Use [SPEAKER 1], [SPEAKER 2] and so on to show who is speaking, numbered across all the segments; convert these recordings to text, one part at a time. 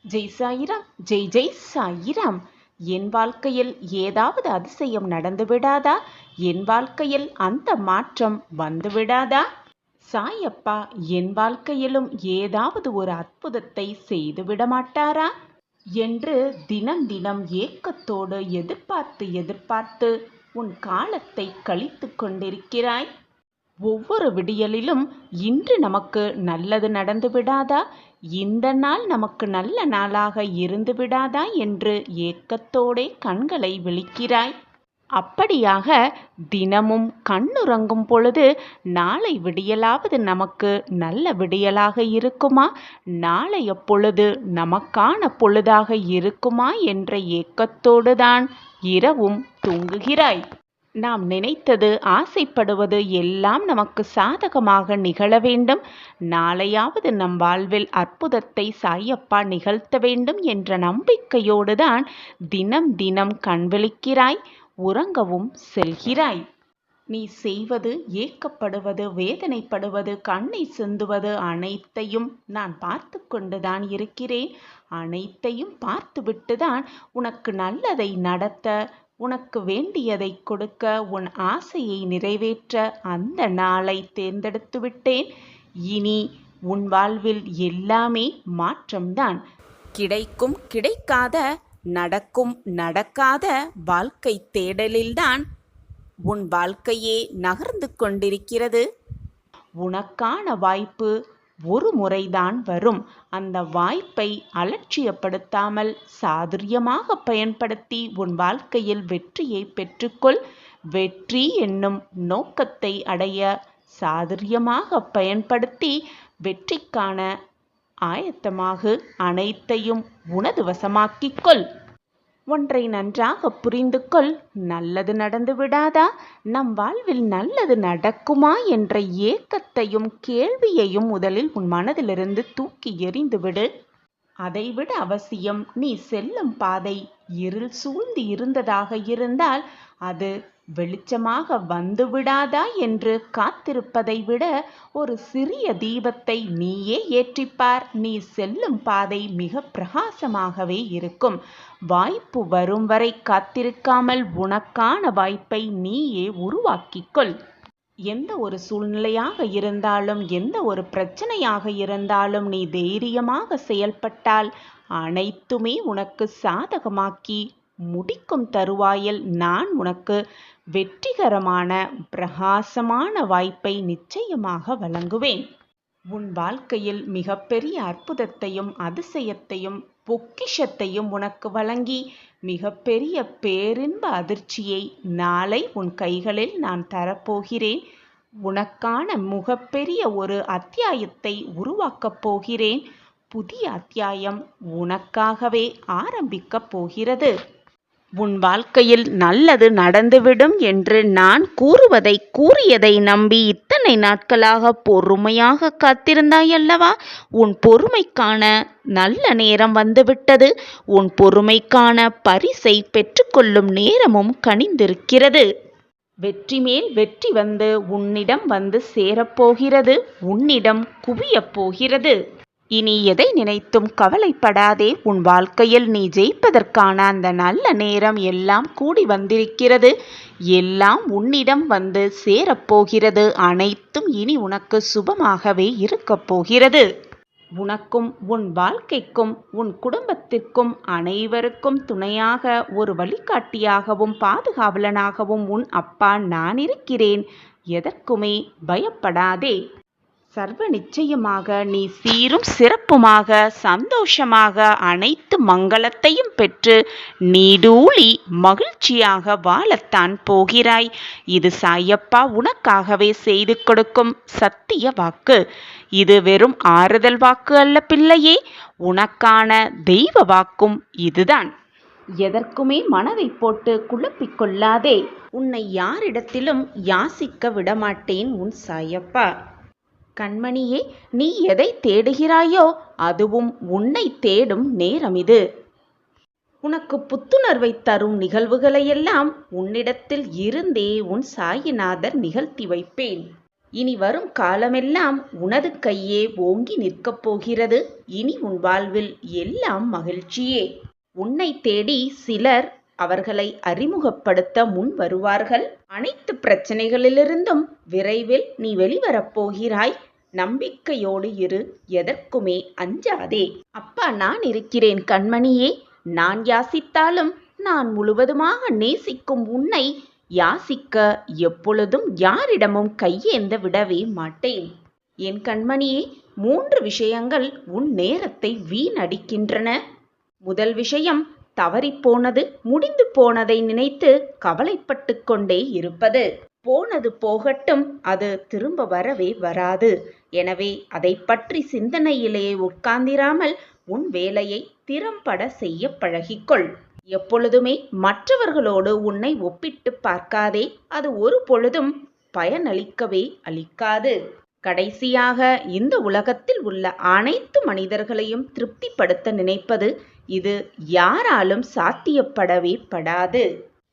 [SPEAKER 1] ஜெய் சாயிராம். ஜெய் ஜெய் சாயிராம். என் வாழ்க்கையில் ஏதாவது அதிசயம் நடந்து விடாதா? என் வாழ்க்கையில் அந்த மாற்றம் வந்து விடாதா? சாயப்பா என் வாழ்க்கையிலும் ஏதாவது ஒரு அற்புதத்தை செய்து விட மாட்டாரா என்று தினம் தினம் ஏக்கத்தோடு எதிர்பார்த்து உன் காலத்தை கழித்து கொண்டிருக்கிறாய். ஒவ்வொரு விடியலிலும் இன்று நமக்கு நல்லது நடந்து விடாதா, இந்த நாள் நமக்கு நல்ல நாளாக இருந்து விடாதா என்று ஏக்கத்தோடே கண்களை விழிக்கிறாய். அப்படியாக தினமும் கண்ணுறங்கும் பொழுது நாளை விடியலாவது நமக்கு நல்ல விடியலாக இருக்குமா, நாளைய பொழுது நமக்கான பொழுதாக இருக்குமா என்ற ஏக்கத்தோடு தான் இரவும் தூங்குகிறாய். நாம் நினைத்தது ஆசைப்படுவது எல்லாம் நமக்கு சாதகமாக நிகழ வேண்டும், நாளையாவது நம் வாழ்வில் அற்புதத்தை சாயப்பா நிகழ்த்த வேண்டும் என்ற நம்பிக்கையோடு தான் தினம் தினம் கண்விழிக்கிறாய், உறங்கவும் செல்கிறாய். நீ செய்வது, ஏக்கப்படுவது, வேதனைப்படுவது, கண்ணை சிந்துவது அனைத்தையும் நான் பார்த்து கொண்டுதான் இருக்கிறேன். அனைத்தையும் பார்த்துவிட்டுதான் உனக்கு நல்லதை நடத்த, உனக்கு வேண்டியதை கொடுக்க, உன் ஆசையை நிறைவேற்ற அந்த நாளை தேர்ந்தெடுத்து விட்டேன். இனி உன் வாழ்வில் எல்லாமே மாற்றம்தான். கிடைக்கும் கிடைக்காத, நடக்கும் நடக்காத வாழ்க்கை தேடலில்தான் உன் வாழ்க்கையே நகர்ந்து கொண்டிருக்கிறது. உனக்கான வாய்ப்பு ஒரு முறைதான் வரும். அந்த வாய்ப்பை அலட்சியப்படுத்தாமல் சாதுரியமாக பயன்படுத்தி உன் வாழ்க்கையில் வெற்றியை பெற்றுக்கொள். வெற்றி என்னும் நோக்கத்தை அடைய சாதுரியமாக பயன்படுத்தி வெற்றிக்கான ஆயத்தமாக அனைத்தையும் உனது வசமாக்கிக்கொள். ஒன்றை நன்றாக புரிந்து கொள், நல்லது நடந்து விடாதா, நம் வாழ்வில் நல்லது நடக்குமா என்ற ஏக்கத்தையும் கேள்வியையும் முதலில் உன் மனதிலிருந்து தூக்கி எறிந்துவிடு. அதைவிட அவசியம், நீ செல்லும் பாதை இருள் சூழ்ந்து இருந்ததாக இருந்தால் அது வெளிச்சமாக வந்துவிடாதா என்று காத்திருப்பதை விட ஒரு சிறிய தீபத்தை நீயே ஏற்றிப்பார். நீ செல்லும் பாதை மிக பிரகாசமாகவே இருக்கும். வாய்ப்பு வரும் வரை காத்திருக்காமல் உனக்கான வாய்ப்பை நீயே உருவாக்கிக்கொள். எந்த ஒரு சூழ்நிலையாக இருந்தாலும், எந்த ஒரு பிரச்சனையாக இருந்தாலும் நீ தைரியமாக செயல்பட்டால் அனைத்துமே உனக்கு சாதகமாக்கி முடிக்கும் தருவாயில் நான் உனக்கு வெற்றிகரமான பிரகாசமான வாய்ப்பை நிச்சயமாக வழங்குவேன். உன் வாழ்க்கையில் மிகப்பெரிய அற்புதத்தையும் அதிசயத்தையும் பொக்கிஷத்தையும் உனக்கு வழங்கி மிகப்பெரிய பேரின்ப அதிர்ச்சியை நாளை உன் கைகளில் நான் தரப்போகிறேன். உனக்கான மிகப்பெரிய ஒரு அத்தியாயத்தை உருவாக்கப் போகிறேன். புதிய அத்தியாயம் உனக்காகவே ஆரம்பிக்கப் போகிறது. உன் வாழ்க்கையில் நல்லது நடந்துவிடும் என்று நான் கூறியதை நம்பி இத்தனை நாட்களாக பொறுமையாக காத்திருந்தாயல்லவா? உன் பொறுமைக்கான நல்ல நேரம் வந்துவிட்டது. உன் பொறுமைக்கான பரிசை பெற்றுக்கொள்ளும் நேரமும் கனிந்திருக்கிறது. வெற்றி மேல் வெற்றி வந்து உன்னிடம் வந்து சேரப்போகிறது, உன்னிடம் குவியப் போகிறது. இனி எதை நினைத்தும் கவலைப்படாதே. உன் வாழ்க்கையில் நீ ஜெயிப்பதற்கான அந்த நல்ல நேரம் எல்லாம் கூடி வந்திருக்கிறது. எல்லாம் உன்னிடம் வந்து சேரப்போகிறது. அனைத்தும் இனி உனக்கு சுபமாகவே இருக்கப் போகிறது. உனக்கும் உன் வாழ்க்கைக்கும் உன் குடும்பத்திற்கும் அனைவருக்கும் துணையாக ஒரு வழிகாட்டியாகவும் பாதுகாவலனாகவும் உன் அப்பா நான் இருக்கிறேன். எதற்குமே பயப்படாதே. சர்வ நிச்சயமாக நீ சீரும் சிறப்புமாக சந்தோஷமாக அனைத்து மங்களத்தையும் பெற்று நீடூழி மகிழ்ச்சியாக வாழத்தான் போகிறாய். இது சாயப்பா உனக்காகவே செய்து கொடுக்கும் சத்திய வாக்கு. இது வெறும் ஆறுதல் வாக்கு அல்ல பிள்ளையே, உனக்கான தெய்வ வாக்கும் இதுதான். எதற்குமே மனதை போட்டு குழப்பிக்கொள்ளாதே. உன்னை யாரிடத்திலும் யாசிக்க விடமாட்டேன் உன் சாயப்பா. கண்மணியே, நீ எதை தேடுகிறாயோ அதுவும் உன்னை தேடும் நேரம் இது. உனக்கு புத்துணர்வை தரும் நிகழ்வுகளையெல்லாம் உன்னிடத்தில் இருந்தே உன் சாயிநாதர் நிகழ்த்தி வைப்பேன். இனி வரும் காலமெல்லாம் உனது கையே ஓங்கி நிற்கப் போகிறது. இனி உன் வாழ்வில் எல்லாம் மகிழ்ச்சியே. உன்னை தேடி சிலர் அவர்களை அறிமுகப்படுத்த முன் வருவார்கள். அனைத்து பிரச்சனைகளிலிருந்தும் விரைவில் நீ வெளிவரப் போகிறாய். நம்பிக்கையோடு இரு, எதற்குமே அஞ்சாதே. அப்பா நான் இருக்கிறேன் கண்மணியே. நான் யாசித்தாலும் நான் முழுவதுமாக நேசிக்கும் உன்னை யாசிக்க எப்பொழுதும் யாரிடமும் கையேந்த விடவே மாட்டேன். என் கண்மணியே, 3 விஷயங்கள் உன் நேரத்தை வீணடிக்கின்றன. முதல் விஷயம், தவறிப்போனது முடிந்து போனதை நினைத்து கவலைப்பட்டு கொண்டே இருப்பது. போனது போகட்டும், அது திரும்ப வரவே வராது. எனவே அதை பற்றி சிந்தனையிலே உட்கார்ந்திராமல் உன் வேலையை திறம்பட செய்ய பழகிக்கொள். எப்பொழுதுமே மற்றவர்களோடு உன்னை ஒப்பிட்டு பார்க்காதே. அது ஒரு பொழுதும் பயனளிக்கவே அளிக்காது. கடைசியாக, இந்த உலகத்தில் உள்ள அனைத்து மனிதர்களையும் திருப்திப்படுத்த நினைப்பது இது யாராலும் சாத்தியப்படவே படாது.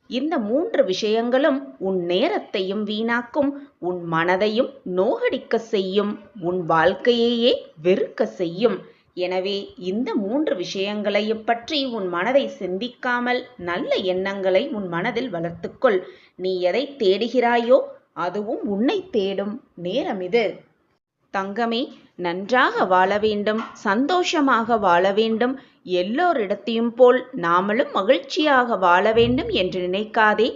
[SPEAKER 1] இந்த 3 விஷயங்களும் உன் நேரத்தையும் வீணாக்கும், உன் மனதையும் நோகடிக்க செய்யும், உன் வாழ்க்கையையே வெறுக்க செய்யும். எனவே இந்த 3 விஷயங்களையும் பற்றி உன் மனதை சிந்திக்காமல் நல்ல எண்ணங்களை உன் மனதில் வளர்த்துக்கொள். நீ எதை தேடுகிறாயோ அதுவும் உன்னை தேடும் நேரம் இது. தங்கமே, நன்றாக வாழ வேண்டும், சந்தோஷமாக வாழ வேண்டும், எல்லோரிடத்தையும் போல் நாமளும் மகிழ்ச்சியாக வாழ வேண்டும் என்று நினைக்காதே.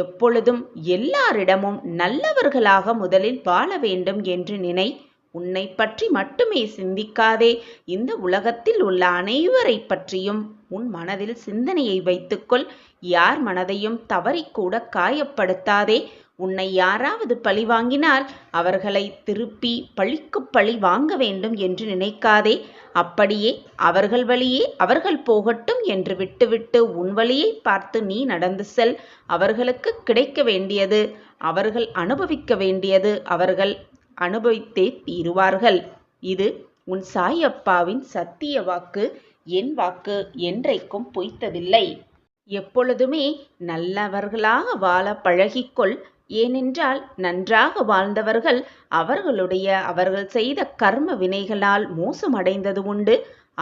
[SPEAKER 1] எப்பொழுதும் எல்லாரிடமும் நல்லவர்களாக முதலில் வாழ வேண்டும் என்று நினை. உன்னை பற்றி மட்டுமே சிந்திக்காதே. இந்த உலகத்தில் உள்ள அனைவரை பற்றியும் உன் மனதில் சிந்தனையை வைத்துக்கொள். யார் மனதையும் தவறிக்கூட காயப்படுத்தாதே. உன்னை யாராவது பழி வாங்கினால் அவர்களை திருப்பி பழிக்கு பழி வாங்க வேண்டும் என்று நினைக்காதே. அப்படியே அவர்கள் வழியே அவர்கள் போகட்டும் என்று விட்டுவிட்டு உன் வழியை பார்த்து நீ நடந்து செல். அவர்களுக்கு கிடைக்க வேண்டியது அவர்கள் அனுபவிக்க வேண்டியது அவர்கள் அனுபவித்தே தீருவார்கள். இது உன் சாயப்பாவின் சத்திய வாக்கு. என் வாக்கு என்றைக்கும் பொய்த்ததில்லை. எப்பொழுதுமே நல்லவர்களாக வாழ பழகிக்கொள். ஏனென்றால் நன்றாக வாழ்ந்தவர்கள் அவர்கள் செய்த கர்ம வினைகளால் மோசமடைந்தது உண்டு.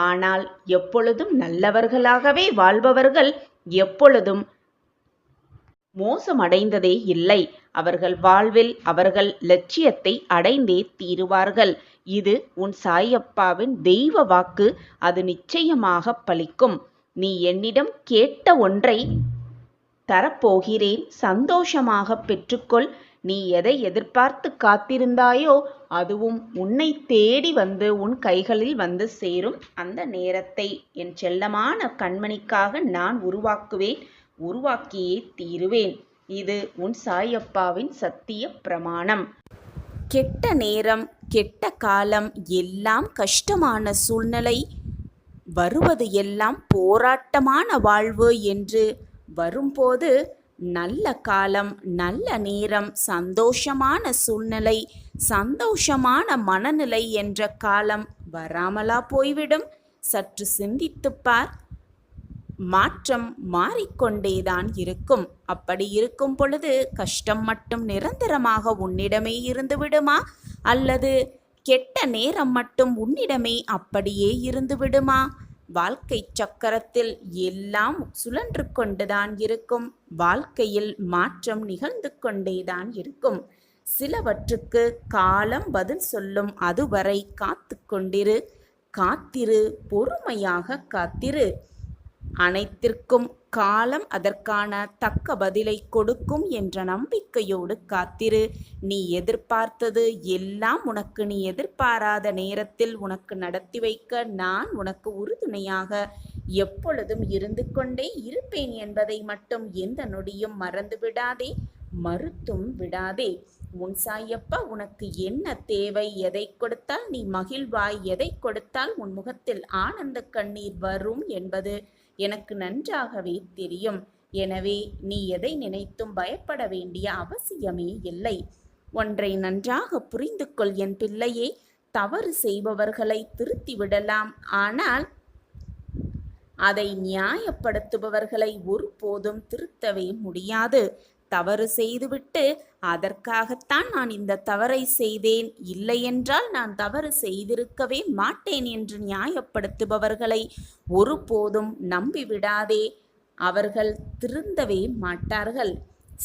[SPEAKER 1] ஆனால் எப்பொழுதும் நல்லவர்களாகவே வாழ்பவர்கள் எப்பொழுதும் மோசமடைந்ததே இல்லை. அவர்கள் வாழ்வில் அவர்கள் லட்சியத்தை அடைந்தே தீருவார்கள். இது உன் சாயப்பாவின் தெய்வ வாக்கு. அது நிச்சயமாக பலிக்கும். நீ என்னிடம் கேட்ட ஒன்றை தரப்போகிறேன். சந்தோஷமாக பெற்றுக்கொள். நீ எதை எதிர்பார்த்து காத்திருந்தாயோ அதுவும் உன்னை தேடி வந்து உன் கைகளில் வந்து சேரும். அந்த நேரத்தை என் செல்லமான கண்மணிக்காக நான் உருவாக்கியே தீருவேன். இது உன் சாயப்பாவின் சத்திய பிரமாணம். கெட்ட நேரம், கெட்ட காலம், எல்லாம் கஷ்டமான சூழ்நிலை, வருவது எல்லாம் போராட்டமான வாழ்வு என்று வரும்போது நல்ல காலம், நல்ல நேரம், சந்தோஷமான சூழ்நிலை, சந்தோஷமான மனநிலை என்ற காலம் வராமலா போய்விடும்? சற்று சிந்தித்துப் பார். மாற்றம் மாறிக்கொண்டேதான் இருக்கும். அப்படி இருக்கும் பொழுது கஷ்டம் மட்டும் நிரந்தரமாக உன்னிடமே இருந்து விடுமா? அல்லது கெட்ட நேரம் மட்டும் உன்னிடமே அப்படியே இருந்து விடுமா? வாழ்க்கை சக்கரத்தில் எல்லாம் சுழன்று கொண்டுதான் இருக்கும். வாழ்க்கையில் மாற்றம் நிகழ்ந்து கொண்டேதான் இருக்கும். சிலவற்றுக்கு காலம் பதில் சொல்லும். அதுவரை காத்திரு, பொறுமையாக காத்திரு. அனைத்திற்கும் காலம் அதற்கான தக்க பதிலை கொடுக்கும் என்ற நம்பிக்கையோடு காத்திரு. நீ எதிர்பார்த்தது எல்லாம் உனக்கு நீ எதிர்பாராத நேரத்தில் உனக்கு நடத்தி வைக்க நான் உனக்கு உறுதுணையாக எப்பொழுதும் இருந்து கொண்டே இருப்பேன் என்பதை மட்டும் எந்த நொடியும் மறந்து விடாதே, மறுத்தும் விடாதே. உன் சாயப்பா உனக்கு என்ன தேவை? எதை கொடுத்தால் நீ மகிழ்வாய்? எதை கொடுத்தால் உன் முகத்தில் ஆனந்த கண்ணீர் வரும் என்பது எனக்கு நன்றாகவே தெரியும். எனவே நீ எதை நினைத்தும் பயப்பட வேண்டிய அவசியமே இல்லை. ஒன்றை நன்றாக புரிந்து கொள் என் பிள்ளையே. தவறு செய்பவர்களை திருத்தி விடலாம், ஆனால் அதை நியாயப்படுத்துபவர்களை ஒருபோதும் திருத்தவே முடியாது. தவறு செய்துவிட்டு அதற்காகத்தான் நான் இந்த தவறை செய்தேன், இல்லையென்றால் நான் தவறு செய்திருக்கவே மாட்டேன் என்று நியாயப்படுத்துபவர்களை ஒருபோதும் நம்பிவிடாதே. அவர்கள் திருந்தவே மாட்டார்கள்.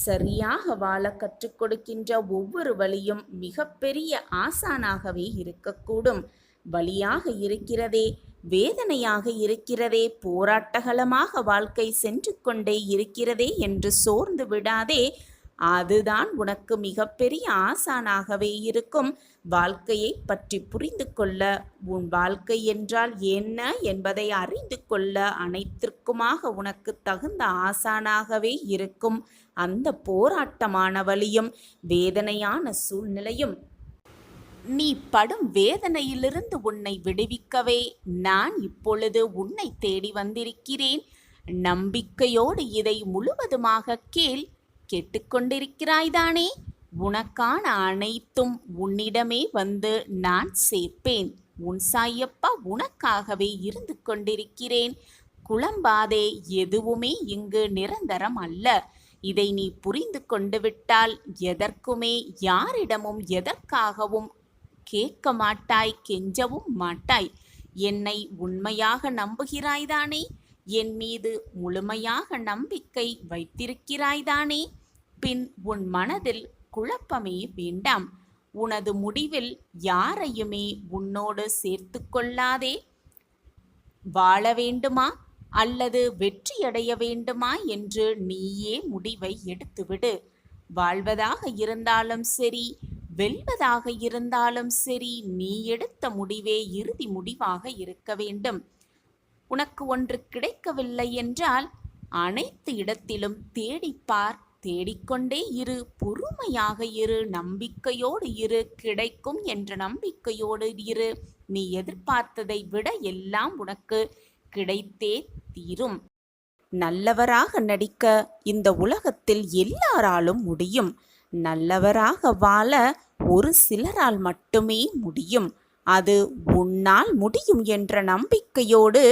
[SPEAKER 1] சரியாக வாழ கற்றுக் கொடுக்கின்ற ஒவ்வொரு வழியும் மிகப்பெரிய ஆசானாகவே இருக்கக்கூடும். வலியாக இருக்கிறதே, வேதனையாக இருக்கிறதே, போராட்டகலமாக வாழ்க்கை சென்று கொண்டே இருக்கிறதே என்று சோர்ந்து விடாதே. அதுதான் உனக்கு மிகப்பெரிய ஆசானாகவே இருக்கும். வாழ்க்கையை பற்றி புரிந்து கொள்ள, உன் வாழ்க்கை என்றால் என்ன என்பதை அறிந்து கொள்ள அனைத்திற்குமாக உனக்கு தகுந்த ஆசானாகவே இருக்கும் அந்த போராட்டமான வழியும் வேதனையான சூழ்நிலையும். நீ படும் வேதனையிலிருந்து உன்னை விடுவிக்கவே நான் இப்பொழுது உன்னை தேடி வந்திருக்கிறேன். நம்பிக்கையோடு இதை முழுவதுமாக கேட்டுக்கொண்டிருக்கிறாய்தானே? உனக்கான அனைத்தும் உன்னிடமே வந்து நான் சேர்ப்பேன். உன் சாயப்பா உனக்காகவே இருந்து கொண்டிருக்கிறேன். குழம்பாதே, எதுவுமே இங்கு நிரந்தரம் அல்ல. இதை நீ புரிந்து கொண்டு விட்டால் எதற்குமே யாரிடமும் எதற்காகவும் கேட்க மாட்டாய், கெஞ்சவும் மாட்டாய். என்னை உண்மையாக நம்புகிறாய்தானே? என் மீது முழுமையாக நம்பிக்கை வைத்திருக்கிறாய்தானே? பின் உன் மனதில் குழப்பமே வேண்டாம். உனது முடிவில் யாரையுமே உன்னோடு சேர்த்து கொள்ளாதே. வாழ வேண்டுமா அல்லது வெற்றியடைய வேண்டுமா என்று நீயே முடிவை எடுத்துவிடு. வாழ்வதாக இருந்தாலும் சரி, வெல்வதாக இருந்தாலும் சரி, நீ எடுத்த முடிவே இறுதி முடிவாக இருக்க வேண்டும். உனக்கு ஒன்று கிடைக்கவில்லை என்றால் அனைத்து இடத்திலும் தேடிப்பார். தேடிக்கொண்டே இரு, பொறுமையாக இரு, நம்பிக்கையோடு இரு. கிடைக்கும் என்ற நம்பிக்கையோடு இரு. நீ எதிர்பார்த்ததை விட எல்லாம் உனக்கு கிடைத்தே தீரும். நல்லவராக நடிக்க இந்த உலகத்தில் எல்லாராலும் முடியும். நல்லவராக வாழ ஒரு சிலரால் மட்டுமே முடியும். அது உன்னால் முடியும் என்ற நம்பிக்கையோடு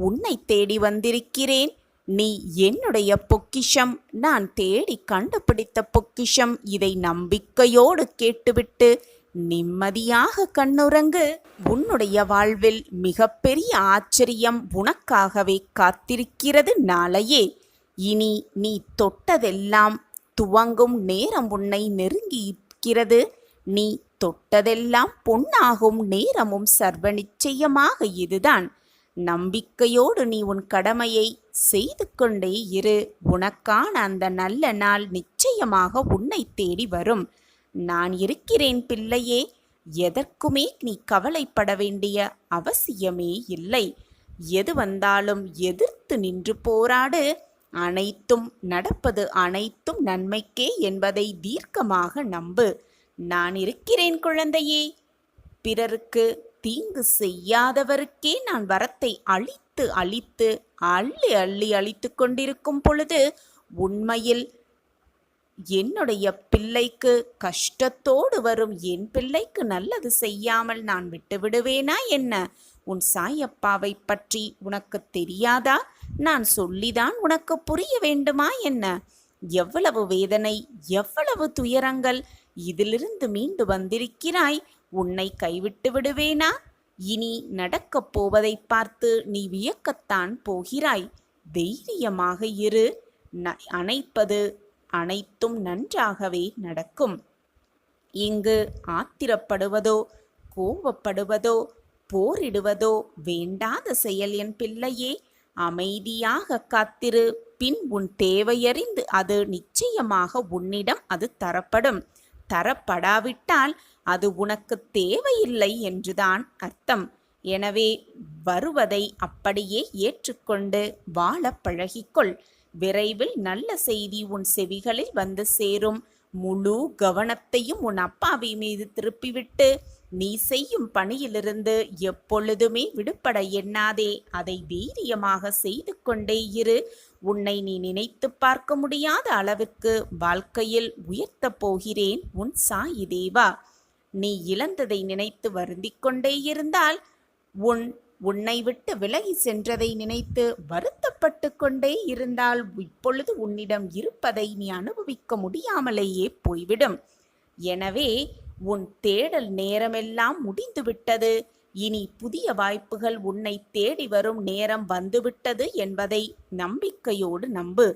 [SPEAKER 1] உன்னை தேடி வந்திருக்கிறேன். நீ என்னுடைய பொக்கிஷம், நான் தேடி கண்டுபிடித்த பொக்கிஷம். இதை நம்பிக்கையோடு கேட்டுவிட்டு நிம்மதியாக கண்ணுறங்கு. உன்னுடைய வாழ்வில் மிகப்பெரிய ஆச்சரியம் உனக்காகவே காத்திருக்கிறது நாளையே. இனி நீ தொட்டதெல்லாம் துவங்கும் நேரம் உன்னை நெருங்கி இருக்கிறது. நீ தொட்டதெல்லாம் பொன்னாகும் நேரமும் சர்வ நிச்சயமாக இதுதான். நம்பிக்கையோடு நீ உன் கடமையை செய்து கொண்டே இரு. உனக்கான அந்த நல்ல நாள் நிச்சயமாக உன்னை தேடி வரும். நான் இருக்கிறேன் பிள்ளையே. எதற்குமே நீ கவலைப்பட வேண்டிய அவசியமே இல்லை. எது வந்தாலும் எதிர்த்து நின்று போராடு. அனைத்தும் நடப்பது அனைத்தும் நன்மைக்கே என்பதை தீர்க்கமாக நம்பு. நான் இருக்கிறேன் குழந்தையே. பிறருக்கு தீங்கு செய்யாதவருக்கே நான் வரத்தை அழித்து அழித்து அள்ளி அள்ளி அழித்து கொண்டிருக்கும் பொழுது உண்மையில் என்னுடைய பிள்ளைக்கு கஷ்டத்தோடு வரும் என் பிள்ளைக்கு நல்லது செய்யாமல் நான் விட்டு விடுவேனா என்ன? உன் சாயப்பாவை பற்றி உனக்கு தெரியாதா? நான் சொல்லிதான் உனக்கு புரிய வேண்டுமா என்ன? எவ்வளவு வேதனை, எவ்வளவு துயரங்கள்! இதிலிருந்து மீண்டு வந்திருக்கிறாய். உன்னை கைவிட்டு விடுவேனா? இனி நடக்கப் போவதை பார்த்து நீ வியக்கத்தான் போகிறாய். தைரியமாக இரு. அணைப்பது அனைத்தும் நன்றாகவே நடக்கும். இங்கு ஆத்திரப்படுவதோ கோபப்படுவதோ போரிடுவதோ வேண்டாத செயல் என் பிள்ளையே. அமைதியாக காத்திரு. பின் உன் தேவையறிந்து அது நிச்சயமாக உன்னிடம் அது தரப்படும். தரப்படாவிட்டால் அது உனக்கு தேவையில்லை என்றுதான் அர்த்தம். எனவே வருவதை அப்படியே ஏற்றுக்கொண்டு வாழ பழகிக்கொள். விரைவில் நல்ல செய்தி உன் செவிகளில் வந்து சேரும். முழு கவனத்தையும் உன் அப்பாவி மீது திருப்பிவிட்டு நீ செய்யும் பணியிலிருந்து எப்பொழுதுமே விடுபட எண்ணாதே. அதை தைரியமாக செய்து கொண்டே இரு. உன்னை நீ நினைத்து பார்க்க முடியாத அளவிற்கு வாழ்க்கையில் உயர்த்தப் போகிறேன் உன் சாயி தேவா. நீ இழந்ததை நினைத்து வருந்திக் கொண்டே இருந்தால், உன்னை விட்டு விலகி சென்றதை நினைத்து வருத்தப்பட்டு கவலைப்பட்டு கொண்டே இருந்தால் இப்பொழுது உன்னிடம் இருப்பதை நீ அனுபவிக்க முடியாமலேயே போய்விடும். எனவே உன் தேடல் நேரமெல்லாம் முடிந்துவிட்டது. இனி புதிய வாய்ப்புகள் உன்னை தேடி வரும் நேரம் வந்துவிட்டது என்பதை நம்பிக்கையோடு நம்பு.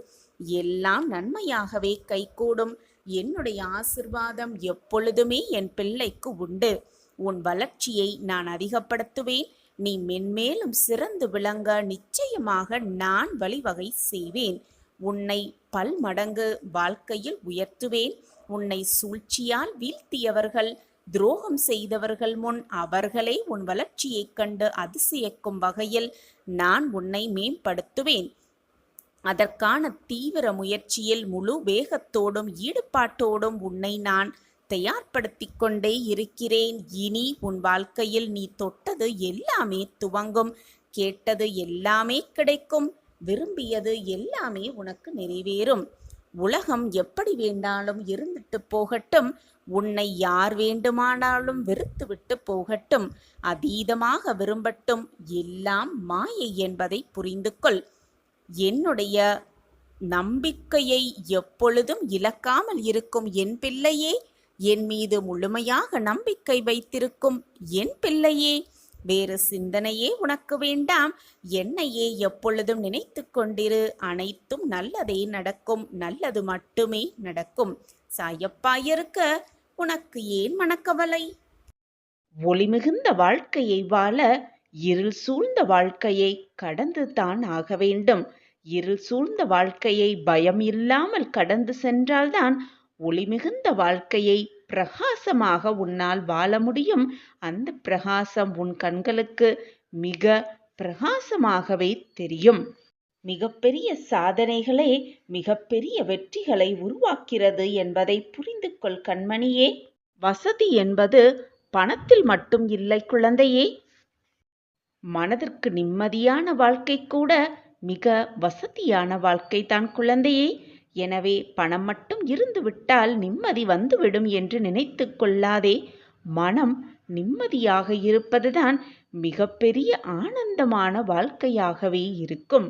[SPEAKER 1] எல்லாம் நன்மையாகவே கைகூடும். என்னுடைய ஆசிர்வாதம் எப்பொழுதுமே என் பிள்ளைக்கு உண்டு. உன் வளர்ச்சியை நான் அதிகப்படுத்துவேன். நீ மென்மேலும் சிறந்து விளங்க நிச்சயமாக நான் வழிவகை செய்வேன். உன்னை பல்மடங்கு வாழ்க்கையில் உயர்த்துவேன். உன்னை சூழ்ச்சியால் வீழ்த்தியவர்கள், துரோகம் செய்தவர்கள் முன் அவர்களே உன் வளர்ச்சியைக் கண்டு அதிசயிக்கும் வகையில் நான் உன்னை மேம்படுத்துவேன். அதற்கான தீவிர முயற்சியில் முழு வேகத்தோடும் ஈடுபாட்டோடும் உன்னை நான் தயார்படுத்திக் கொண்டே இருக்கிறேன். இனி உன் வாழ்க்கையில் நீ தொட்டது எல்லாமே துவங்கும், கேட்டது எல்லாமே கிடைக்கும், விரும்பியது எல்லாமே உனக்கு நிறைவேறும். உலகம் எப்படி வேண்டாலும் இருந்துட்டு போகட்டும், உன்னை யார் வேண்டுமானாலும் வெறுத்துவிட்டு போகட்டும், அதீதமாக விரும்பட்டும், எல்லாம் மாயை என்பதை புரிந்து கொள். என்னுடைய நம்பிக்கையை எப்பொழுதும் இழக்காமல் இருக்கும் என் பிள்ளையே, என் மீது முழுமையாக நம்பிக்கை வைத்திருக்கும் என் பிள்ளையே, வேறு சிந்தனையே உனக்கு வேண்டாம். என்னையே எப்பொழுதும் நினைத்து கொண்டிரு. அனைத்தும் நல்லதே நடக்கும், நல்லது மட்டுமே நடக்கும். சாயப்பாயிருக்க உனக்கு ஏன் மனக்கவலை? ஒளிமிகுந்த வாழ்க்கையை வாழ இருள் சூழ்ந்த வாழ்க்கையை கடந்து தான் ஆக வேண்டும். இருள் சூழ்ந்த வாழ்க்கையை பயம் இல்லாமல் கடந்து சென்றால்தான் ஒளிமிகுந்த வாழ்க்கையை பிரகாசமாக உன்னால் வாழ முடியும். அந்த பிரகாசம் உன் கண்களுக்கு மிக பிரகாசமாகவே தெரியும். மிகப்பெரிய சாதனைகளே மிகப்பெரிய வெற்றிகளை உருவாக்கிறது என்பதை புரிந்து கொள் கண்மணியே. வசதி என்பது பணத்தில் மட்டும் இல்லை குழந்தையே. மனதிற்கு நிம்மதியான வாழ்க்கை கூட மிக வசதியான வாழ்க்கை தான் குழந்தையே. எனவே பணம் மட்டும் இருந்து விட்டால் நிம்மதி வந்துவிடும் என்று நினைத்து கொள்ளாதே. மனம் நிம்மதியாக இருப்பதுதான் மிகப்பெரிய ஆனந்தமான வாழ்க்கையாகவே இருக்கும்.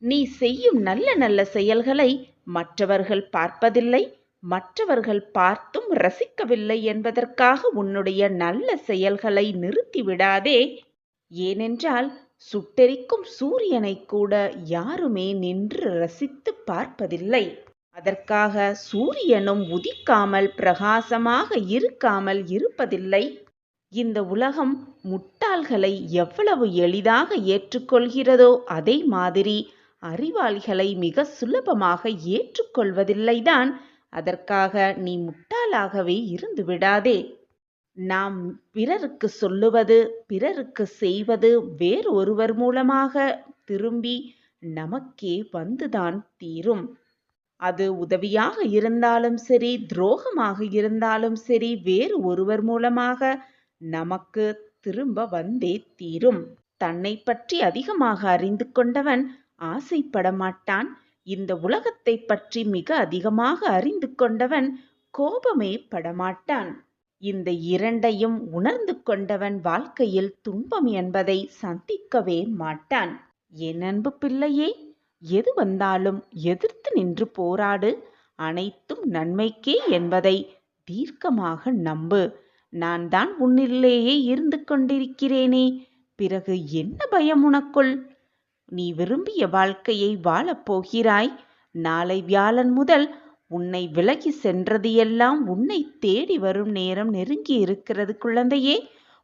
[SPEAKER 1] நீ செய்யும் நல்ல நல்ல செயல்களை மற்றவர்கள் பார்ப்பதில்லை, மற்றவர்கள் பார்த்தும் ரசிக்கவில்லை என்பதற்காக உன்னுடைய நல்ல செயல்களை நிறுத்திவிடாதே. ஏனென்றால் சுட்டெரிக்கும் சூரியனை கூட யாருமே நின்று ரசித்து பார்ப்பதில்லை. அதற்காக சூரியனும் உதிக்காமல் பிரகாசமாக இருக்காமல் இருப்பதில்லை. இந்த உலகம் முட்டாள்களை எவ்வளவு எளிதாக ஏற்றுக்கொள்கிறதோ அதே மாதிரி அறிவாளிகளை மிக சுலபமாக ஏற்றுக்கொள்வதில்லைதான். அதற்காக நீ முட்டாளாகவே இருந்து விடாதே. நாம் பிறருக்கு சொல்லுவது, பிறருக்கு செய்வது வேறு ஒருவர் மூலமாக திரும்பி நமக்கே வந்துதான் தீரும். அது உதவியாக இருந்தாலும் சரி, துரோகமாக இருந்தாலும் சரி, வேறு ஒருவர் மூலமாக நமக்கு திரும்ப வந்தே தீரும். தன்னை பற்றி அதிகமாக அறிந்து கொண்டவன் ஆசைப்பட மாட்டான். இந்த உலகத்தை பற்றி மிக அதிகமாக அறிந்து கொண்டவன் கோபமே படமாட்டான். இந்த இரண்டையும் உணர்ந்து கொண்டவன் வாழ்க்கையில் துன்பம் என்பதை சந்திக்கவே மாட்டான். என் அன்பு பிள்ளையே, எது வந்தாலும் எதிர்த்து நின்று போராடு. அனைத்தும் நன்மைக்கே என்பதை தீர்க்கமாக நம்பு. நான் தான் உன்னிலேயே இருந்து கொண்டிருக்கிறேனே, பிறகு என்ன பயம் உனக்குள்? நீ விரும்பிய வாழ்க்கையை வாழப்போகிறாய். நாளை வியாழன் முதல் உன்னை விலகி சென்றது எல்லாம் உன்னை தேடி வரும் நேரம் நெருங்கி இருக்கிறது குழந்தையே.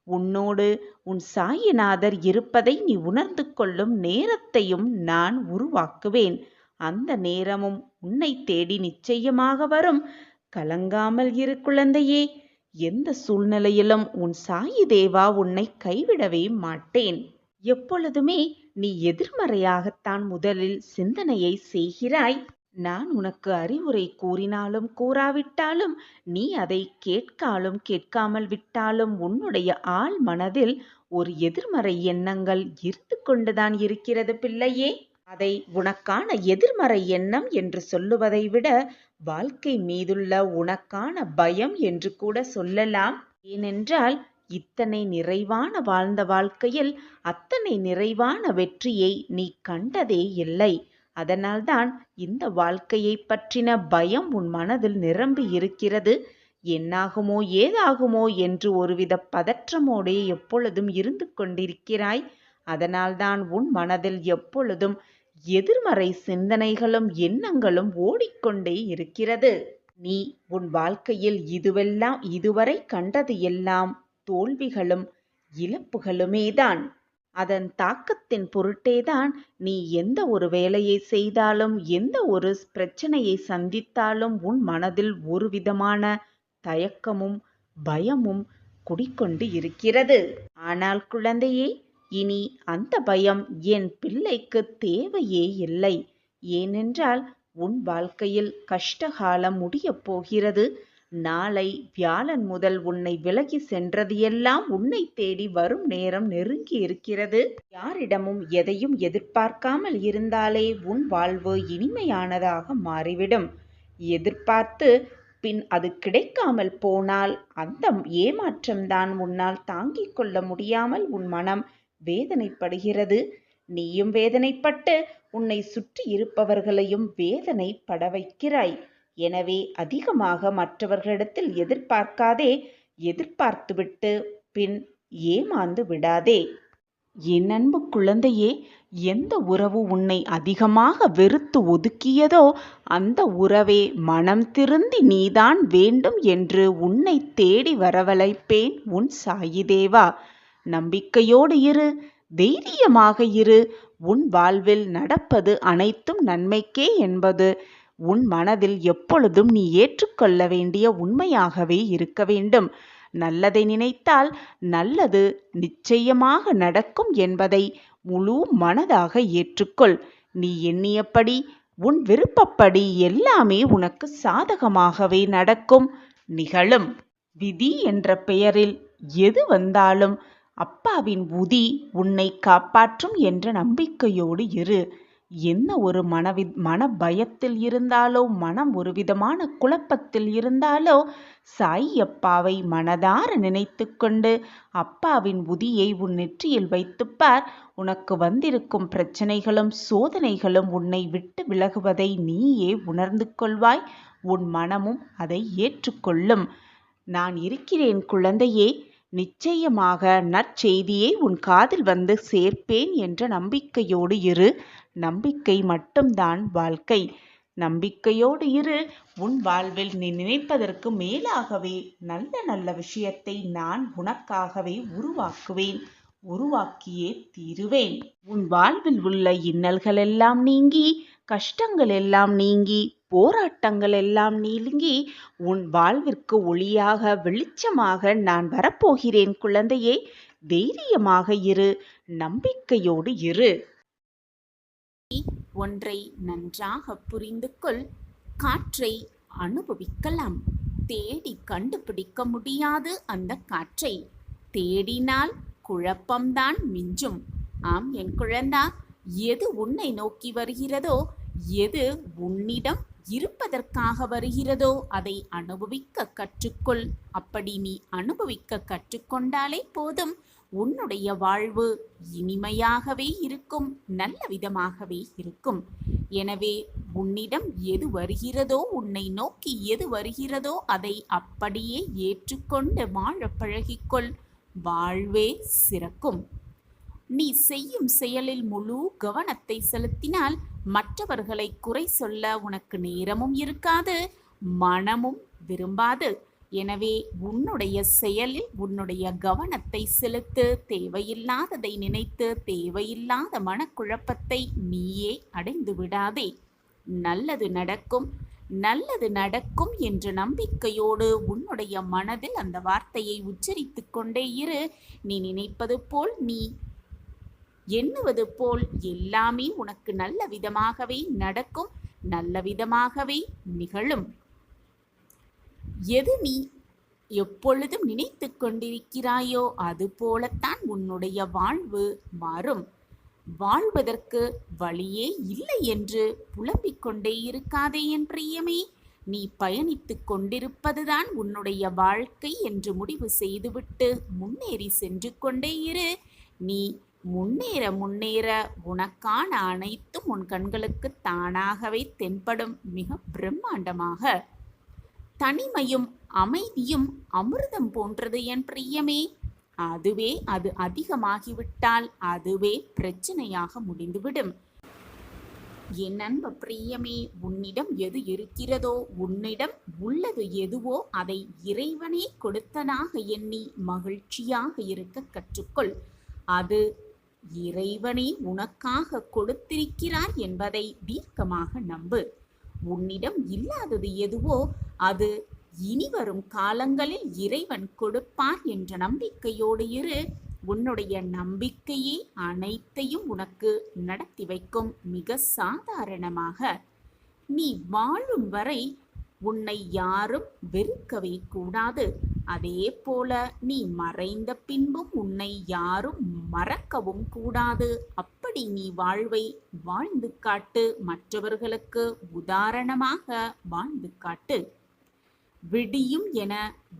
[SPEAKER 1] உன்னோடு உன் சாயிநாதர் இருப்பதை நீ உணர்ந்து கொள்ளும் நேரத்தையும் நான் உருவாக்குவேன். அந்த நேரமும் உன்னை தேடி நிச்சயமாக வரும். கலங்காமல் இரு குழந்தையே. எந்த சூழ்நிலையிலும் உன் சாயி தேவா உன்னை கைவிடவே மாட்டேன். எப்பொழுதுமே நீ எதிர்மறையாகத்தான் முதலில் சிந்தனையை செய்கிறாய். நான் உனக்கு அறிவுரை கூறினாலும் கூறாவிட்டாலும், நீ அதை கேட்காலும் கேட்காமல் விட்டாலும் உன்னுடைய ஆழ் மனதில் ஒரு எதிர்மறை எண்ணங்கள் இருந்து கொண்டுதான் இருக்கிறது பிள்ளையே. அதை உனக்கான எதிர்மறை எண்ணம் என்று சொல்லுவதை விட வாழ்க்கை மீதுள்ள உனக்கான பயம் என்று கூட சொல்லலாம். ஏனென்றால் இத்தனை நிறைவான வாழ்ந்த வாழ்க்கையில் அத்தனை நிறைவான வெற்றியை நீ கண்டதே இல்லை. அதனால்தான் இந்த வாழ்க்கையை பற்றின பயம் உன் மனதில் நிரம்பி இருக்கிறது. என்னாகுமோ ஏதாகுமோ என்று ஒருவித பதற்றமோடே எப்பொழுதும் இருந்து கொண்டிருக்கிறாய். அதனால்தான் உன் மனதில் எப்பொழுதும் எதிர்மறை சிந்தனைகளும் எண்ணங்களும் ஓடிக்கொண்டே இருக்கிறது. நீ உன் வாழ்க்கையில் இதுவரை கண்டது எல்லாம் தோல்விகளும் இழப்புகளுமேதான். அதன் தாக்கத்தின் பொருட்டேதான் நீ எந்த ஒரு வேலையை செய்தாலும் எந்த ஒரு பிரச்சனையை சந்தித்தாலும் உன் மனதில் ஒரு விதமான தயக்கமும் பயமும் குடிக்கொண்டு இருக்கிறது. ஆனால் குழந்தையே, இனி அந்த பயம் என் பிள்ளைக்கு தேவையே இல்லை. ஏனென்றால் உன் வாழ்க்கையில் கஷ்டகாலம் முடியப் போகிறது. நாளை வியாழன் முதல் உன்னை விலகி சென்றது எல்லாம் உன்னை தேடி வரும் நேரம் நெருங்கி இருக்கிறது. யாரிடமும் எதையும் எதிர்பார்க்காமல் இருந்தாலே உன் வாழ்வு இனிமையானதாக மாறிவிடும். எதிர்பார்த்து பின் அது கிடைக்காமல் போனால் அந்த ஏமாற்றம்தான் உன்னால் தாங்கிக் கொள்ள முடியாமல் உன் மனம் வேதனைப்படுகிறது. நீயும் வேதனைப்பட்டு உன்னை சுற்றி இருப்பவர்களையும் வேதனைப்பட வைக்கிறாய். எனவே அதிகமாக மற்றவர்களிடத்தில் எதிர்பார்க்காதே. எதிர்பார்த்துவிட்டு பின் ஏமாந்து விடாதே. என் அன்பு குழந்தையே, எந்த உறவு உன்னை அதிகமாக வெறுத்து ஒதுக்கியதோ அந்த உறவே மனம் திருந்தி நீதான் வேண்டும் என்று உன்னை தேடி வரவழைப்பேன் உன் சாயிதேவா. நம்பிக்கையோடு இரு, தைரியமாக இரு. உன் வாழ்வில் நடப்பது அனைத்தும் நன்மைக்கே என்பது உன் மனதில் எப்பொழுதும் நீ ஏற்றுக்கொள்ள வேண்டிய உண்மையாகவே இருக்க வேண்டும். நல்லதை நினைத்தால் நல்லது நிச்சயமாக நடக்கும் என்பதை முழு மனதாக ஏற்றுக்கொள். நீ எண்ணியபடி உன் விருப்பப்படி எல்லாமே உனக்கு சாதகமாகவே நடக்கும், நிகழும். விதி என்ற பெயரில் எது வந்தாலும் அப்பாவின் உதி உன்னை காப்பாற்றும் என்ற நம்பிக்கையோடு இரு. என்ன ஒரு மன பயத்தில் இருந்தாலோ, மனம் ஒரு விதமான குழப்பத்தில் இருந்தாலோ, சாய் அப்பாவை மனதார நினைத்து கொண்டு அப்பாவின் உதியை உன் நெற்றியில் வைத்துப்பார். உனக்கு வந்திருக்கும் பிரச்சனைகளும் சோதனைகளும் உன்னை விட்டு விலகுவதை நீயே உணர்ந்து கொள்வாய். உன் மனமும் அதை ஏற்றுக்கொள்ளும். நான் இருக்கிறேன் குழந்தையே. நிச்சயமாக நற்செய்தியை உன் காதில் வந்து சேர்ப்பேன் என்ற நம்பிக்கையோடு இரு. நம்பிக்கை மட்டும்தான் வாழ்க்கை. நம்பிக்கையோடு இரு. உன் வாழ்வில் நீ நினைப்பதற்கு மேலாகவே நல்ல நல்ல விஷயத்தை நான் உனக்காகவே உருவாக்குவேன், உருவாக்கியே தீருவேன். உன் வாழ்வில் உள்ள இன்னல்கள் எல்லாம் நீங்கி, கஷ்டங்கள் எல்லாம் நீங்கி, போராட்டங்கள் எல்லாம் நீங்கி உன் வாழ்விற்கு ஒளியாக வெளிச்சமாக நான் வரப்போகிறேன் குழந்தையே. தைரியமாக இரு, நம்பிக்கையோடு இரு. ஒன்றை நன்றாக புரிந்து கொள். காற்றை அனுபவிக்கலாம், தேடி கண்டுபிடிக்க முடியாது. அந்த காற்றை தேடினால் குழப்பம்தான் மிஞ்சும். ஆம் என் குழந்தா, எது உன்னை நோக்கி வருகிறதோ, எது உன்னிடம் இருப்பதற்காக வருகிறதோ அதை அனுபவிக்க கற்றுக்கொள். அப்படி நீ அனுபவிக்க கற்றுக்கொண்டாலே போதும், உன்னுடைய வாழ்வு இனிமையாகவே இருக்கும், நல்ல விதமாகவே இருக்கும். எனவே உன்னிடம் எது வருகிறதோ, உன்னை நோக்கி எது வருகிறதோ அதை அப்படியே ஏற்றுக்கொண்டு வாழ பழகிக்கொள். வாழ்வே சிறக்கும். நீ செய்யும் செயலில் முழு கவனத்தை செலுத்தினால் மற்றவர்களை குறை சொல்ல உனக்கு நேரமும் இருக்காது, மனமும் விரும்பாது. எனவே உன்னுடைய செயலில் உன்னுடைய கவனத்தை செலுத்து. தேவையில்லாததை நினைத்து தேவையில்லாத மனக்குழப்பத்தை நீயே அடைந்து விடாதே. நல்லது நடக்கும், நல்லது நடக்கும் என்ற நம்பிக்கையோடு உன்னுடைய மனதில் அந்த வார்த்தையை உச்சரித்து கொண்டே இரு. நீ நினைப்பது போல், நீ எண்ணுவது போல் எல்லாமே உனக்கு நல்ல விதமாகவே நடக்கும், நல்ல விதமாகவே நிகழும். எது நீ எப்பொழுதும் நினைத்து கொண்டிருக்கிறாயோ அது போலத்தான் உன்னுடைய வாழ்வு மாறும். வாழ்வதற்கு வழியே இல்லை என்று புலம்பிக் கொண்டே இருக்காதே என் பிரியமே. நீ பயணித்துக் கொண்டிருப்பதுதான் உன்னுடைய வாழ்க்கை என்று முடிவு செய்துவிட்டு முன்னேறி சென்று கொண்டே இரு. நீ முன்னேற முன்னேற உனக்கான அனைத்தும் உன் கண்களுக்கு தானாகவே தென்படும். மிக பிரம்மாண்டமாக. தனிமையும் அமைதியும் அமிர்தம் போன்றது என் பிரியமே. அதுவே அது அதிகமாகிவிட்டால் அதுவே பிரச்சனையாக முடிந்துவிடும். என் அன்பு பிரியமே, உன்னிடம் எது இருக்கிறதோ, உன்னிடம் உள்ளது எதுவோ அதை இறைவனே கொடுத்ததாக எண்ணி மகிழ்ச்சியாக இருக்க கற்றுக்கொள். அது இறைவனே உனக்காக கொடுத்திருக்கிறார் என்பதை தீர்க்கமாக நம்பு. உன்னிடம் இல்லாதது எதுவோ அது இனிவரும் காலங்களில் இறைவன் கொடுப்பார் என்ற நம்பிக்கையோடு இரு. உன்னுடைய நம்பிக்கையே அனைத்தையும் உனக்கு நடத்தி வைக்கும். மிக சாதாரணமாக நீ வாழும் வரை உன்னை யாரும் வெறுக்கவே கூடாது. அதே போல நீ மறைந்த பின்பும் உன்னை யாரும் மறக்கவும் கூடாது. அப்படி நீ வாழ்வை வாழ்ந்து காட்டு. மற்றவர்களுக்கு உதாரணமாக வாழ்ந்து காட்டு. விடியும் என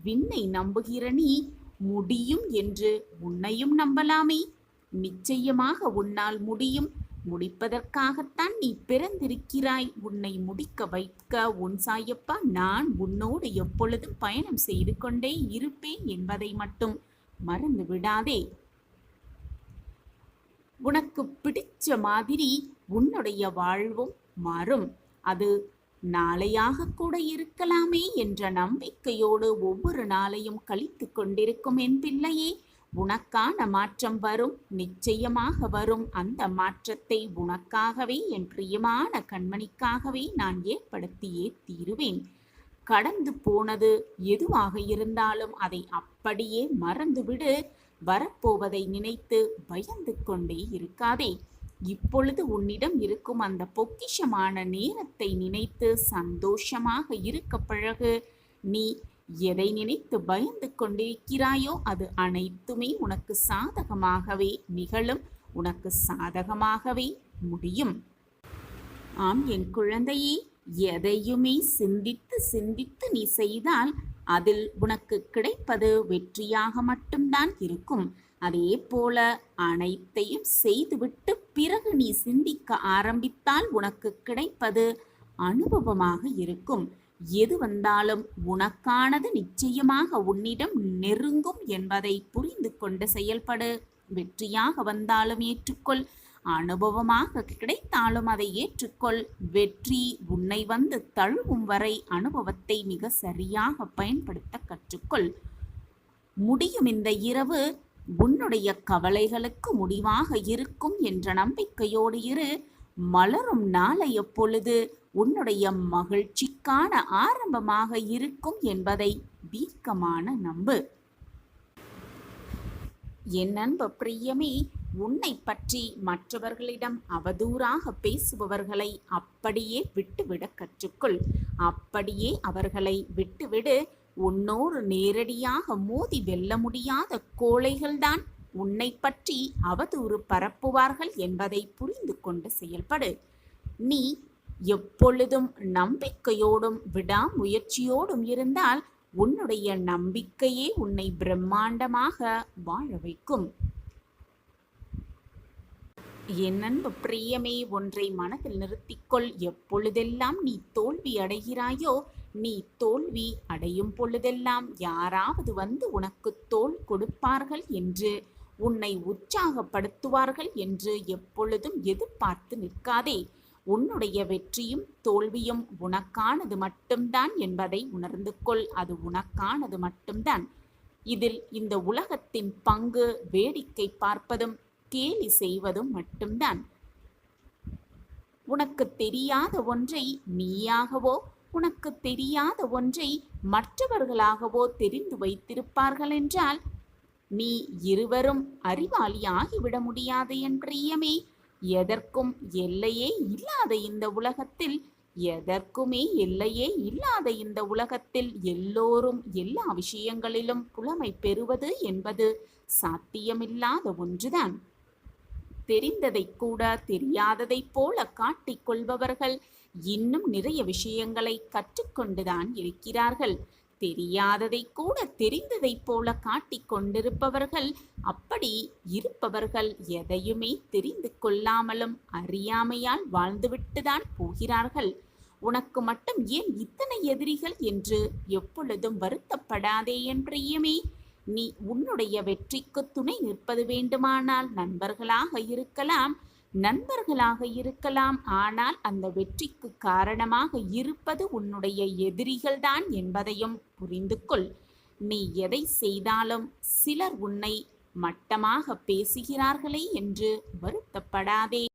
[SPEAKER 1] விண்ணை நம்புகிற நீ முடியும் என்று உன்னையும் நம்பலாமே. நிச்சயமாக உன்னால் முடியும். முடிப்பதற்காகத்தான் நீ பிறந்திருக்கிறாய். உன்னை முடிக்க வைக்க உன் சாயப்பா நான் உன்னோடு எப்பொழுதும் பயணம் செய்து கொண்டே இருப்பேன் என்பதை மட்டும் மறந்து விடாதே. உனக்கு பிடிச்ச மாதிரி உன்னுடைய வாழ்வும் மாறும். அது நாளையாக கூட இருக்கலாமே என்ற நம்பிக்கையோடு ஒவ்வொரு நாளையும் கழித்து கொண்டிருக்கும் என் பிள்ளையே. உனக்கான மாற்றம் வரும். நிச்சயமாக வரும். அந்த மாற்றத்தை உனக்காகவே, என் பிரியமான கண்மணிக்காகவே நான் ஏற்படுத்தியே தீருவேன். கடந்து போனது எதுவாக இருந்தாலும் அதை அப்படியே மறந்துவிடு. வரப்போவதை நினைத்து பயந்து கொண்டே இருக்காதே. இப்பொழுது உன்னிடம் இருக்கும் அந்த பொக்கிஷமான நேரத்தை நினைத்து சந்தோஷமாக இருக்க பழகு. நீ எதை நினைத்து பயந்து கொண்டிருக்கிறாயோ அது அனைத்துமே உனக்கு சாதகமாகவே நிகழும். உனக்கு சாதகமாகவே முடியும். ஆம் என் குழந்தையே, எதையுமே சிந்தித்து சிந்தித்து நீ செய்தால் அதில் உனக்கு கிடைப்பது வெற்றியாக மட்டும்தான் இருக்கும். அதே போல அனைத்தையும் செய்துவிட்டு பிறகு நீ சிந்திக்க ஆரம்பித்தால் உனக்கு கிடைப்பது அனுபவமாக இருக்கும். எது வந்தாலும் உனக்கானது நிச்சயமாக உன்னிடம் நெருங்கும் என்பதை புரிந்து கொண்டு செயல்படு. வெற்றியாக வந்தாலும் ஏற்றுக்கொள். அனுபவமாக கிடைத்தாலும் அதை ஏற்றுக்கொள். வெற்றி உன்னை வந்து தழுவும் வரை அனுபவத்தை மிக சரியாக பயன்படுத்த கற்றுக்கொள். முடியும் இந்த இரவு உன்னுடைய கவலைகளுக்கு முடிவாக இருக்கும் என்ற நம்பிக்கையோடு இரு. மலரும் நாளைய பொழுது உன்னுடைய மகிழ்ச்சிக்கான ஆரம்பமாக இருக்கும் என்பதை தீர்க்கமான நம்பு. என் அன்பு பிரியமே, உன்னை பற்றி மற்றவர்களிடம் அவதூறாக பேசுபவர்களை அப்படியே விட்டுவிட கற்றுக்கொள். அப்படியே அவர்களை விட்டுவிடு. உன்னோடு நேரடியாக மோதி வெல்ல முடியாத கோழைகள்தான் உன்னை பற்றி அவதூறு பரப்புவார்கள் என்பதை புரிந்து கொண்டு செயல்படு. நீ எப்பொழுதும் நம்பிக்கையோடும் விடாமுயற்சியோடும் இருந்தால் உன்னுடைய நம்பிக்கையே உன்னை பிரம்மாண்டமாக வாழ வைக்கும். என் அன்பு பிரியமே, ஒன்றை மனதில் நிறுத்திக்கொள். எப்பொழுதெல்லாம் நீ தோல்வி அடைகிறாயோ, நீ தோல்வி அடையும் பொழுதெல்லாம் யாராவது வந்து உனக்கு தோள் கொடுப்பார்கள் என்று, உன்னை உற்சாகப்படுத்துவார்கள் என்று எப்பொழுதும் எதிர்பார்த்து நிற்காதே. உன்னுடைய வெற்றியும் தோல்வியும் உனக்கானது மட்டும்தான் என்பதை உணர்ந்து கொள். அது உனக்கானது மட்டும்தான். இதில் இந்த உலகத்தின் பங்கு வேடிக்கை பார்ப்பதும் கேலி செய்வதும் மட்டும்தான். உனக்கு தெரியாத ஒன்றை நீயாகவோ உனக்கு தெரியாத ஒன்றை மற்றவர்களாகவோ தெரிந்து வைத்திருப்பார்கள் என்றால் நீ இருவரும் அறிவாளி ஆகிவிட முடியாது என் பிரியமே. எதற்கும் எல்லையே இல்லாத இந்த உலகத்தில் எதற்குமே எல்லையே இல்லாத இந்த உலகத்தில் எல்லோரும் எல்லா விஷயங்களிலும் புலமை பெறுவது என்பது சாத்தியமில்லாத ஒன்றுதான். தெரிந்ததை கூட தெரியாததைப் போல காட்டிக் கொள்பவர்கள் இன்னும் நிறைய விஷயங்களை கற்றுக்கொண்டுதான் இருக்கிறார்கள். தெரியாததை கூட தெரிந்ததைப் போல காட்டிக் கொண்டிருப்பவர்கள், அப்படி இருப்பவர்கள் எதையுமே தெரிந்து கொள்ளாமலும் அறியாமையால் வாழ்ந்துவிட்டுதான் போகிறார்கள். உனக்கு மட்டும் ஏன் இத்தனை எதிரிகள் என்று எப்பொழுதும் வருத்தப்படாதே என் பிரியமே. நீ உன்னுடைய வெற்றிக்கு துணை நிற்பது வேண்டுமானால் நண்பர்களாக இருக்கலாம். ஆனால் அந்த வெற்றிக்கு காரணமாக இருப்பது உன்னுடைய எதிரிகள்தான் என்பதையும் புரிந்து கொள். நீ எதை செய்தாலும் சிலர் உன்னை மட்டமாக பேசுகிறார்களே என்று வருத்தப்படாதே.